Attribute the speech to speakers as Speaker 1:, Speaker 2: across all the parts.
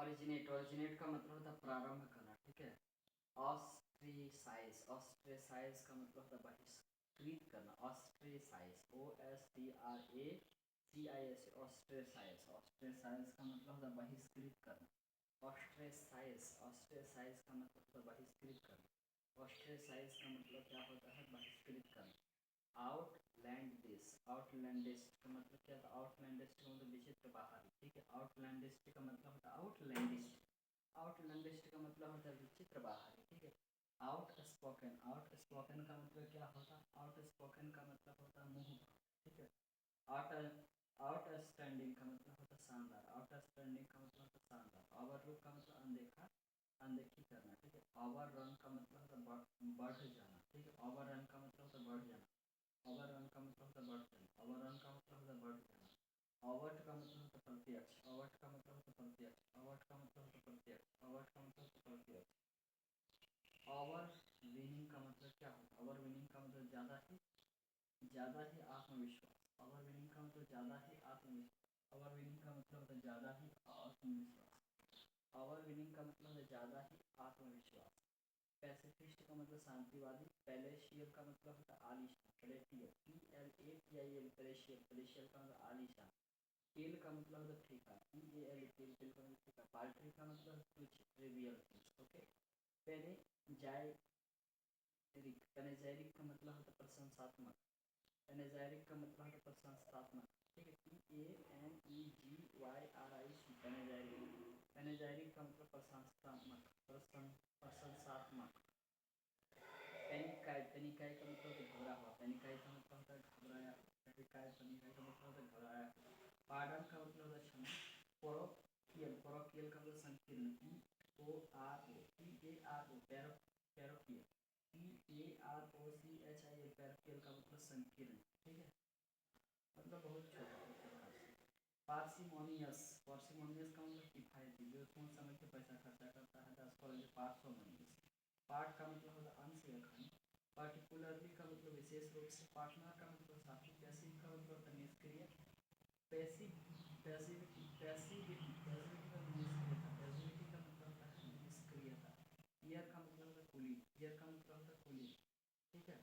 Speaker 1: Originate, originate का मतलब होता है प्रारंभ करना, ठीक है। ऑस्ट्रेसाइज, ऑस्ट्रेसाइज का मतलब होता है बहिष्कृत करना, ऑस्ट्रेसाइज, OSTRACIS, ऑस्ट्रेसाइज, ऑस्ट्रेसाइज का मतलब होता है बहिष्कृत करना, ऑस्ट्रेसाइज, ऑस्ट्रेसाइज का मतलब होता है बहिष्कृत करना, ऑस्ट्रेसाइज का मतलब क्या होता है, बहिष्कृत करना। आउटलैंडिश, आउटलैंडिश का मतलब क्या था, आउटलैंडिश का मतलब विचित्र बाहरी, ठीक है। आउटलैंडिश का मतलब होता है आउटलैंडिश, आउटलैंडिश का मतलब होता है विचित्र बाहरी, ठीक है। आउट स्पोकन, आउट स्पोकन का मतलब क्या होता है, आउट स्पोकन का मतलब होता है मुंह, ठीक है। आउट आउटस्टैंडिंग का मतलब होता है शानदार, आउटस्टैंडिंग का मतलब होता है शानदार। ओवरलुक का मतलब अनदेखा, अनदेखी करना, ठीक है। ओवर रन का मतलब होता है बढ़ जाना, ठीक है। ओवर रन का मतलब होता है बढ़ जाना, ओवर रन का मतलब होता है बढ़ जाना, ओवर रन का मतलब होता है बढ़ जाना। ओवर्ट का मतलब होता है प्रत्यक्ष, ओवर्ट का मतलब होता है प्रत्यक्ष, ओवर्ट का मतलब होता है प्रत्यक्ष, ओवर्ट का मतलब होता है प्रत्यक्ष। ओवर विनिंग का मतलब क्या होता है, ओवर विनिंग का मतलब ज़्यादा ही आत्मविश्वास, ओवर विनिंग का मतलब ज़्यादा ही आत्मविश्वास, ओवर विनिंग का मतलब होता है ज़्यादा ही आत्मविश्वास, ओवर विनिंग का मतलब है ज़्यादा ही आत्मविश्वास। पैसिफिस्ट का मतलब शांतिवादी, पैलेशियल का मतलब होता है आलीशान, पैलेटियल, PLATIL, पैलेशियल, पैलेशियल का मतलब आलीशान। टेल का मतलब होता है ठेका, TAL, टेल, टेल का मतलब ठेका। पार्टी का मतलब कुछ ट्रिवियल थिंग्स, ओके। पैनेजाइरिक, पैनेजाइरिक का मतलब होता है प्रशंसात्मक, पैनेजाइरिक का मतलब होता है प्रशंसात्मक, ठीक है। PANEGYRIC, पैनेजाइरिक, पैनेजाइरिक का मतलब प्रशंसात्मक, प्रशंसात्मक। पेनिकाई, पेनिकाई का मतलब होता है घबरा हुआ, पेनिकाई का मतलब होता है घबराया, पेनिकाई, पेनिकाई का मतलब होता है घबराया। पार्डन का मतलब होता है क्षमा। पोरोकियल, पोरोकियल का मतलब संकीर्ण, PORO, पैरोकियल, PAROCHIL, पैरोकियल का मतलब संकीर्ण, ठीक है, मतलब बहुत छोटा प्रकार से। पार्सिमोनियस, पार्सिमोनियस का मतलब किफायती, जो सोच समझ के पैसा खर्चा करता है, दैट्स कॉल्ड पार्सिमोनियस। पार्ट का मतलब होता है अंश या खंड, पार्टिकुलरली का मतलब विशेष रूप से, पार्टनर का मतलब साथी, पैसिव का मतलब होता है निष्क्रिय, पैसिव, पैसिविटी, पैसिविटी, पैसिविटी का निष्क्रियता, पैसिविटी का मतलब होता है निष्क्रियता। ईयर का मतलब होता है कुलीन, ईयर का मतलब होता है कुलीन, ठीक है।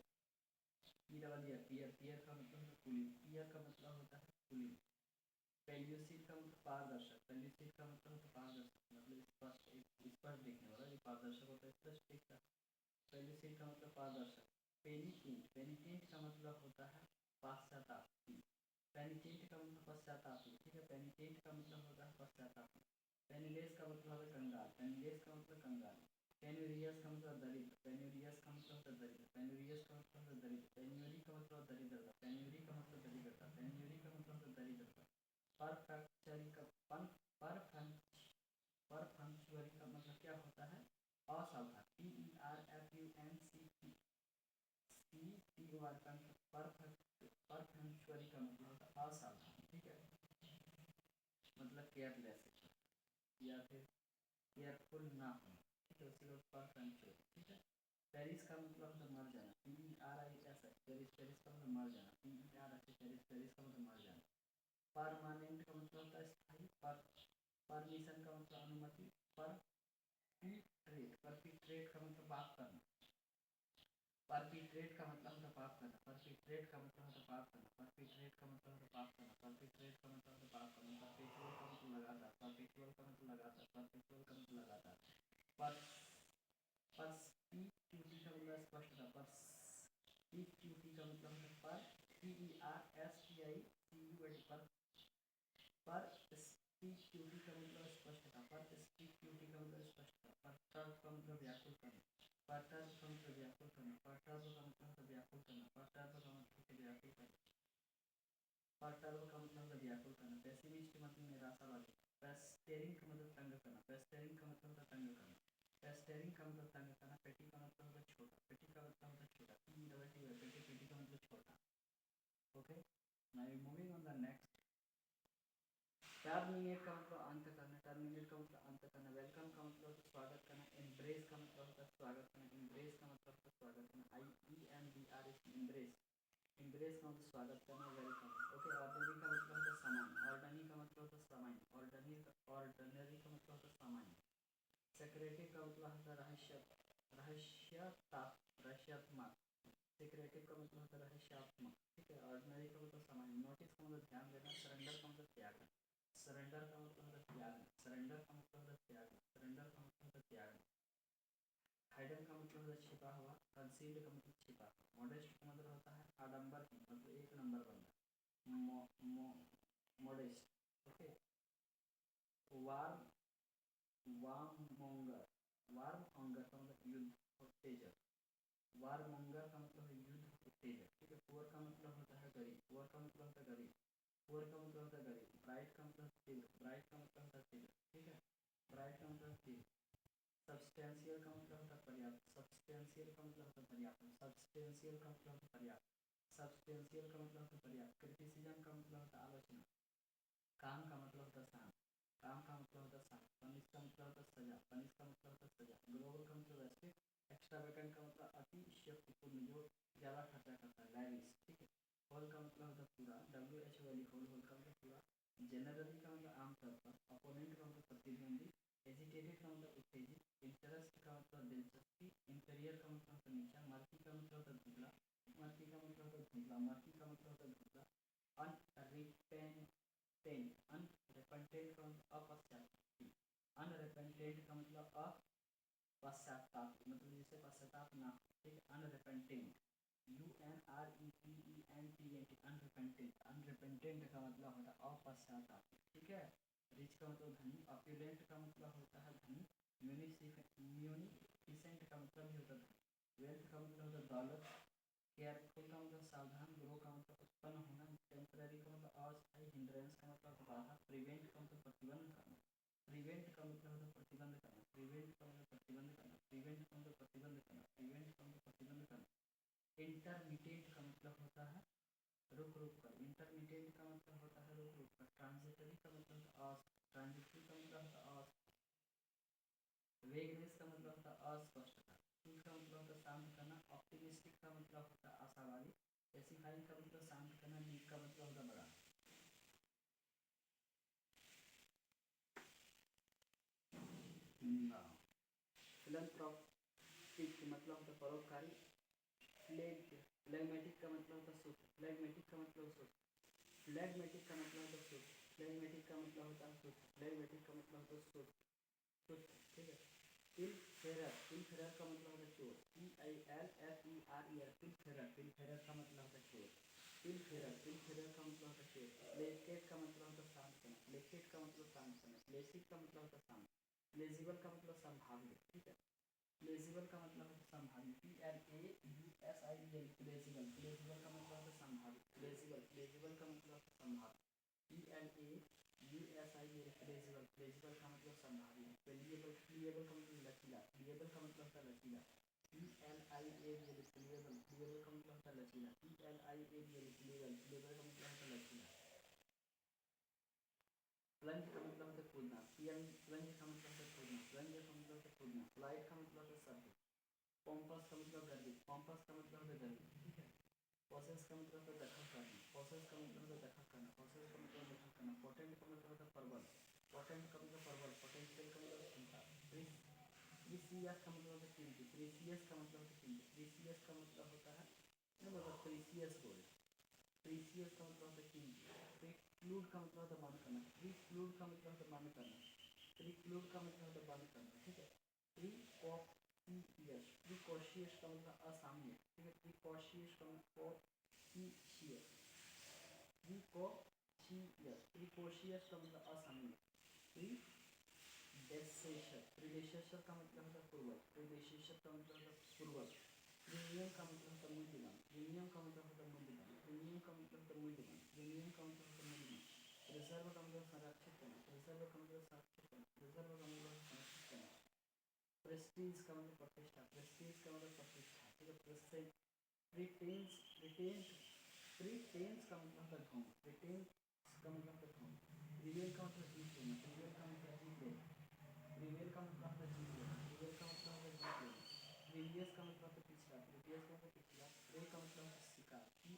Speaker 1: पीयर, पीयर का मतलब होता है कुलीन, पीयर का मतलब होता है कुलीन। पेल्यूसिड का मतलब पारदर्शक, पेल्यूसिड का मतलब होता है पारदर्शक, मतलब स्पष्ट, एक स्पष्ट दिखने वाला, जो पारदर्शक होता है स्पष्ट दिखता है, पेल्यूसिड का मतलब पारदर्शक। पेनिटेंट, पेनिटेंट का मतलब होता है पश्चातापी, पेनिटेंट का मतलब पश्चातापी, ठीक है। पेनिटेंट का मतलब होता है पश्चातापी। पेनिलेस का मतलब है कंगाल, पेनिलेस का मतलब कंगाल। पेन्यूरियस का मतलब दरिद्र, पेन्यूरियस का मतलब होता है दरिद्र, पेन्यूरियस का मतलब होता है दरिद्र। पेन्यूरी का मतलब दरिद्रता, पेन्यूरी का मतलब दरिद्रता, पेन्यूरी का मतलब होता है दरिद्रता। परफेक्चरी का परफंक्चुअरी का मतलब क्या होता है, असावधान, PERFUNCTUR, परफंक्चुअरी का मतलब होता है असावधान, ठीक है, मतलब केयरलेस या फिर केयरफुल ना हो, ठीक है, उसी को परफंक्चुअरी, ठीक है। पेरिस का मतलब होता है मर जाना, PERIS, पेरिस, पेरिस का मतलब मर जाना, PERIS, पेरिस, पेरिस का मतलब मर जाना। परमानेंट का मतलब होता है स्थायी, परमिशन का मतलब अनुमति, परपीट्रेट, परपीट्रेट का मतलब पाप करना, परपीट्रेट का मतलब होता है पाप करना, परपीट्रेट का मतलब होता है पाप करना, परपीट्रेट का मतलब होता है पाप करना, परपीट्रेट का मतलब होता है पाप करना। परपेचुअल का मतलब लगातार, परपेचुअल का मतलब लगातार, परपेचुअल का मतलब लगातार। पर्सपीक्यूटी का मतलब स्पष्टता, पर्सपीक्यूटी का मतलब होता है पर, PERSPICUIT, पर स्पीक्यूटी का मतलब स्पष्टता, पर स्पीक्यूटी का मतलब स्पष्टता। परटर्ब का मतलब व्याकुल करना, परटर्ब का मतलब व्याकुल करना, परटर्ब का मतलब व्याकुल करना, परटर्ब का मतलब व्याकुल करना, परटर्ब का मतलब व्याकुल करना। पेसिमिस्ट मतलब निराशावादी, पेस्टेरिंग का मतलब तंग करना, पेस्टेरिंग का मतलब तंग करना, पेस्टेरिंग का मतलब तंग करना। पेटी का मतलब होता है छोटा, पेटी का मतलब होता है छोटा, पेटी, पेटी का मतलब छोटा, okay. Now moving on the next. Terminate का मतलब अंत करना, टर्मिनेट का मतलब अंत करना। वेलकम का मतलब होता है स्वागत करना, एम्ब्रेस का मतलब होता है स्वागत करना, एम्ब्रेस का मतलब होता है स्वागत करना, IEMBRACE, एम्ब्रेस, एम्ब्रेस का मतलब स्वागत करना, वेलकम, ओके। ऑर्डिनरी का मतलब होता है सामान्य, ऑर्डिनरी का मतलब होता है सामान्य, ऑर्डिनरी का मतलब होता है सामान्य। सेक्रेटिव का मतलब होता है रहस्यात्मक। सेक्रेटिव का मतलब होता है रहस्यात्मक, ठीक है। ऑर्डिनरी का मतलब सामान्य। नोटिस का मतलब ध्यान देना। सरेंडर का मतलब त्यागना। सरेंडर का मतलब होता है त्यागना। सरेंडर का मतलब होता है त्यागना। सरेंडर का मतलब होता है त्यागना। हाइडन का मतलब होता है छिपा हुआ। कंसील्ड का मतलब छिपा हुआ। मॉडेस्ट का मतलब होता है आडंबर, मतलब एक नंबर बंदा। Modest, okay. Warm warm monger. Warm monger का मतलब युद्ध उत्तेजक। वार मोंगर का मतलब है युद्ध उत्तेजक, ठीक है। पुअर का मतलब होता है गरीब। पुअर का मतलब होता है गरीब। पुअर का मतलब होता है गरीब। ब्राइट का मतलब तीव्र। ब्राइट का मतलब होता है तीव्र, ठीक है। ब्राइट का मतलब तीव्र। सब्सटेंशियल का मतलब होता है पर्याप्त। सब्सटेंशियल का मतलब होता है पर्याप्त। सब्सटेंशियल का मतलब होता है पर्याप्त। सब्सटेंशियल का मतलब होता है पर्याप्त। क्रिटिसिज्म का मतलब होता है आलोचना। काम का मतलब होता है शांत। काम का मतलब होता है शांत। पनिश का मतलब होता है सजा। पनिश का मतलब होता है सजा। ग्लोबल का मतलब वैश्विक। एक्स्ट्रावेगेंट का मतलब अति शक्तिपूर्ण, जो ज़्यादा खर्चा करता है, लैविश, ठीक है। होल का मतलब होता है पूरा। WHO वाली होल। होल का मतलब पूरा। जनरली का मतलब आमतौर पर। अपोनेंट का मतलब प्रतिद्वंदी। एजिटेटेड का मतलब उत्तेजित। इंटरेस्ट का मतलब दिलचस्पी। इंटीरियर का मतलब होता है नीचा। मर्की का मतलब होता है धुंधला। मर्की का मतलब होता है धुंधला। मर्की का मतलब होता है धुंधला। अनरिपेंटेंट। अनरिपेंटेंट का मतलब अपश्चातापी। अनरिपेंटेंट का मतलब अपश्चाताप, मतलब जिसे पश्चाताप ना हो, ठीक है। अनरिपेंटेंट, UNREPENTENT, अनरिपेंटेंट। अनरिपेंटेंट का मतलब होता है अपश्चाताप, ठीक है। रिच का मतलब धनी। ऑप्युलेंट का मतलब होता है धनी। म्यूनिफिसेंट का मतलब भी होता है धनी। वेल्थ का मतलब होता है दौलत। केयरफुल का मतलब सावधान। ग्रो का मतलब उत्पन्न होना। टेम्पररी का मतलब अस्थायी। हिंड्रेंस का मतलब बाधा। प्रिवेंट का मतलब प्रतिबंध करना। प्रिवेंट का मतलब होता है प्रतिबंध करना। प्रिवेंट का मतलब प्रतिबंध करना। प्रिवेंट का मतलब प्रतिबंध करना। प्रिवेंट का मतलब प्रतिबंध करना। इंटरमीडिएट का मतलब होता है रुक रुक कर। इंटरमीडिएट का मतलब होता है रुक रुक कर। ट्रांजिटरी का मतलब होता है ट्रांजिटरी का मतलब होता है वेगनेस का मतलब होता है अस्पष्टता। फुल का मतलब होता है शांत करना। ऑप्टिमिस्टिक का मतलब होता है आशावादी। पेसिफाइंग का मतलब शांत करना। लीक का मतलब होता है बड़ा। फिलंथ्रोपिक मतलब होता है परोपकारी। फ्लेगमेटिक का मतलब होता है सुस्त। फ्लेगमेटिक का मतलब सुस्त। फ्लेगमेटिक का मतलब होता है सुस्त। फ्लेगमेटिक का मतलब होता है सुस्त। फ्लेगमेटिक का मतलब होता है सुस्त, सुस्त, ठीक है। पिलफेरर। पिलफेरर का मतलब होता है चोर। PILFERER। पिलफेरर। पिलफेरर का मतलब होता है चोर। पिलफेरर। पिलफेरर का मतलब होता है चोर। प्लेकेट का मतलब होता है शांत करना। प्लेकेट का मतलब शांत करना। प्लेसिक का मतलब होता है शांत। प्लेजिबल का मतलब संभाव्य, ठीक है। प्लेजिबल का मतलब है संभावित। PLAUSIBL प्लेजिबल। प्लेजिबल का मतलब है संभावित। प्लेजिबल। प्लेजिबल का मतलब है संभावित। PLAUSIBL प्लेजिबल। प्लेजिबल का मतलब संभावित। प्लेजिबल। प्लीएबल का मतलब लचीला। प्लीएबल का मतलब होता है लचीला। PLIABL pliable. प्लीएबल का मतलब होता है लचीला। PLIABL pliable. प्लीएबल का मतलब होता है लचीला। प्लंज का मतलब होता है कूदना। प्लंज का मतलब होता है कूदना। प्लंज का मतलब होता है कूदना। फ्लाइट का मतलब होता है सर्दी। पॉम्पस का मतलब गर्वित। पॉम्पस का मतलब होता है गर्वित, ठीक है। पॉसेस का मतलब होता है दखल करना। पॉसेस का मतलब होता है दखल करना। पॉसेस का मतलब दखल करना। पोटेंट का मतलब होता है प्रबल। पोटेंट का मतलब प्रबल। पोटेंशियल का मतलब क्षमता। प्रीसियस का मतलब होता है कीमती। प्रीसियस का मतलब होता है कीमती। प्रीसियस का मतलब होता है मतलब प्रीसियस गोल्ड। प्रीसियस का मतलब होता है कीमती। प्रीक्लूड का मतलब होता है बंद करना। प्रीक्लूड का मतलब होता है बंद करना। प्रीक्लूड का मतलब होता है बंद करना, ठीक है। प्रीकॉशियस। प्रीकॉशियस का मतलब असामयिक, ठीक है। प्रीकॉशियस का मतलब प्रीकॉशियस। प्रीकॉशियस। प्रीकॉशियस का मतलब असामयिक। प्रीडेसेसर। प्रीडेसेसर का मतलब होता है पूर्वज। प्रीडेसेसर का मतलब होता है पूर्वज। प्रीमियम का मतलब होता है मूल्यवान। प्रीमियम का मतलब होता है मूल्यवान। प्रीमियम का मतलब होता है मूल्यवान। प्रीमियम का मतलब होता है मूल्यवान। रिजर्व का मतलब संरक्षित करना। रिजर्व का मतलब संरक्षित करना। रिजर्व का मतलब संरक्षित करना। प्रेस्टीज का मतलब प्रतिष्ठा। प्रेस्टीज का मतलब प्रतिष्ठा, ठीक है। प्रेस्टीज। प्रीटेंस। प्रीटेंस। प्रीटेंस का मतलब होता है ढोंग। प्रीटेंस का मतलब होता है ढोंग। प्रीवेल का मतलब जीत लेना। प्रीवेल का मतलब जीत लेना। प्रीवेल का मतलब होता है जीत लेना। प्रीवेल का मतलब होता है जीत लेना। प्रीवियस का मतलब होता है पिछला। प्रीवियस का मतलब पिछला। प्रे का मतलब होता है शिकार। PREY।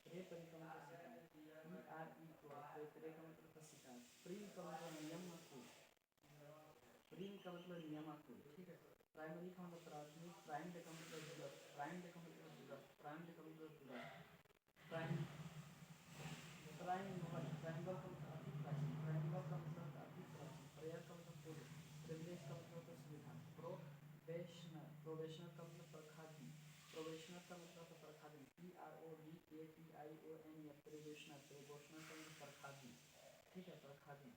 Speaker 1: प्रे परे का मतलब शिकार। PREY। प्रे परे का मतलब होता है शिकार। प्री का मतलब नियम को। प्रीम का मतलब नियमात्मक, ठीक है। प्राइमरी का मतलब प्राथमिक, प्राइम्ड का मतलब दूरस्थ, प्राइम्ड का मतलब दूरस्थ, प्राइम्ड का मतलब दूरस्थ, प्राइम प्राइमल, प्राइमल का मतलब अति प्राचीन, प्राइमल का मतलब अति प्राचीन, प्रेयर का मतलब पूर्व, प्रिविलेज का मतलब सुविधा, प्रोबेशनर, प्रोबेशनर का मतलब प्रखाधीन, प्रोबेशनर का मतलब प्रखाधीन, PROBATION, प्रोबेशनर, प्रोबेशनर का मतलब प्रखाधीन, ठीक है, प्रखाधीन।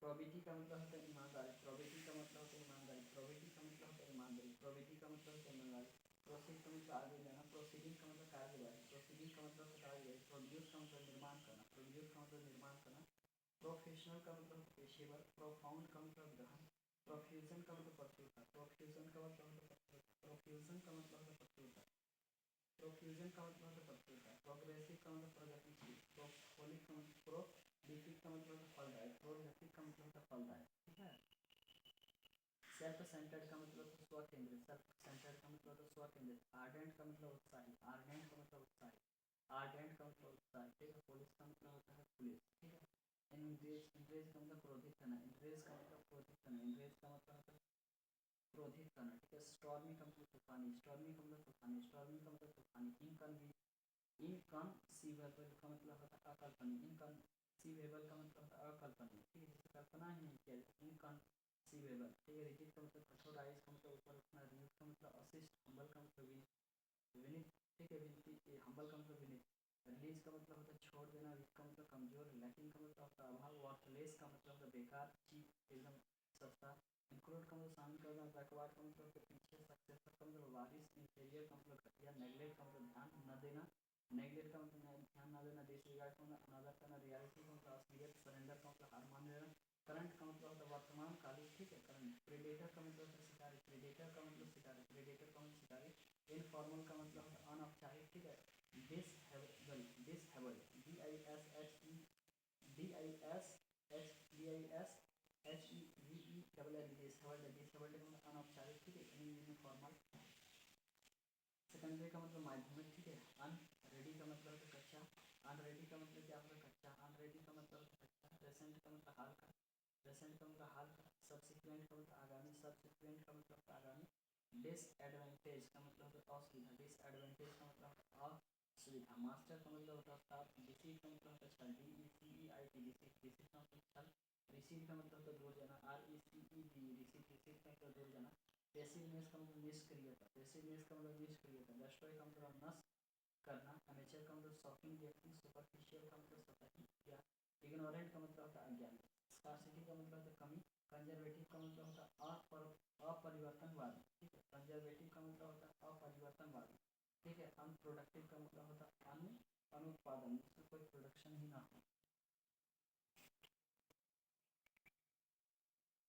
Speaker 1: प्रोबिटी का मतलब होता है ईमानदारी, प्रोबिटी का मतलब होता है ईमानदारी, प्रोबिटी का मतलब होता है ईमानदारी, प्रोबिटी का मतलब होता है ईमानदारी। प्रोसीड का मतलब आगे जाना, प्रोसीडिंग का मतलब कार्यवाही, प्रोसीडिंग का मतलब कार्यवाही। प्रोड्यूस का मतलब निर्माण करना, प्रोड्यूस का मतलब निर्माण करना। प्रोफेशनल का मतलब पेशेवर, प्रोफाउंड का मतलब गहन, प्रोफ्यूजन का मतलब प्रचुरता, प्रोफ्यूजन का मतलब प्रोफ्यूजन का मतलब प्रचुरता, प्रोफ्यूजन का मतलब प्रचुरता, प्रोग्रेसिव का मतलब प्रगतिशील, प्रोपोलिक का मतलब प्रोलिफिक का मतलब फलदायक, प्रोलिफिक का मतलब फलदायक, ठीक है। सेल्फ सेंटर्ड का मतलब स्व केंद्रित, सेल्फ सेंटर्ड का मतलब स्व केंद्रित। आर्डेंट का मतलब उत्साही, आर्डेंट का मतलब उत्साही, आर्डेंट का मतलब उत्साही, ठीक है। पुलिस का मतलब होता है पुलिस, ठीक है। इंग्रेज, इंग्रेज का मतलब क्रोधित करना, इंग्रेज का मतलब क्रोधित करना, इंग्रेज का मतलब होता है क्रोधित करना, ठीक है। स्टॉर्मी का मतलब तूफानी, स्टॉर्मी का मतलब तूफानी, स्टॉर्मी का मतलब तूफानी। इनकनसीवेबल का मतलब होता है अकल्पनीय, इनकनसीवेबल का मतलब होता है अकल्पनीय, ठीक है, जिसे कल्पना ही नहीं किया जाए, इनकनसीवेबल, ठीक है। रिजिड का मतलब कठोर, राइज का मतलब ऊपर उठना, रिजिड का मतलब अशिष्ट, हम्बल का मतलब विनीत, ठीक है, विनती, हम्बल का मतलब विनीत। रिलीज का मतलब होता है छोड़ देना, वीक का मतलब कमजोर, लैकिंग का मतलब होता है अभाव, वर्थलेस का मतलब होता है बेकार, चीप एकदम सस्ता, इंक्लूड का मतलब शामिल करना, बैकवर्ड का मतलब पीछे, सक्सेसर का मतलब वारिस, इंफीरियर का मतलब घटिया, नेगलेक्ट का मतलब ध्यान न देना, नेगलेक्ट का मतलब ध्यान न देना, डिसरिगार्ड का मतलब अनादर करना, रियलिटी का मतलब असलियत, सरेंडर का मतलब हार मान लेना, करंट का मतलब होता है वर्तमान कालिक, ठीक है, करंट। प्रेडेटर का मतलब होता है शिकारी, प्रेडेटर का मतलब शिकारी, प्रेडेटर का मतलब शिकारी। इनफॉर्मल का मतलब होता है अनौपचारिक, ठीक है। डिसहेबल, डिसहेबल, DISHEBL, डिसहेबल्ड का मतलब अनौपचारिक, ठीक है, इनफॉर्मल। सेकेंडरी का मतलब माध्यमिक, ठीक है। अनरेडी का मतलब होता है कच्चा, अनरेडी का मतलब क्या होता है कच्चा, अनरेडी का मतलब होता है कच्चा। प्रेजेंट का मतलब हाल का, प्रेजेंट का मतलब हाल का। सब्सिक्वेंट का मतलब आगामी, सब्सिक्वेंट का मतलब आगामी। डिसएडवांटेज का मतलब होता है असुविधा, डिसएडवांटेज का मतलब असुविधा। मास्टर का मतलब होता है उस्ताद, डिसीट का मतलब होता है छल, DECEIT, डिसीट, डिसीट का मतलब छल। रिसीट का मतलब होता है दूर जाना, RECED, रिसीट, रिसीट का मतलब दूर जाना। पैसिवनेस का मतलब निष्क्रियता, पैसिवनेस का मतलब निष्क्रियता। डिस्ट्रॉय का मतलब नष्ट करना, अमेचर का मतलब शॉकिंग, व्यक्ति, सुपरफिशियल का मतलब सतही या इग्नोरेंट का मतलब होता है अज्ञानी, स्कार्सिटी का मतलब होता है कमी, कंजर्वेटिव का मतलब होता है अपरिवर्तनवादी, ठीक है, कंजर्वेटिव का मतलब होता है अपरिवर्तनवादी, ठीक है। अनप्रोडक्टिव का मतलब होता है अनुत्पादन, जिसमें कोई प्रोडक्शन ही ना हो।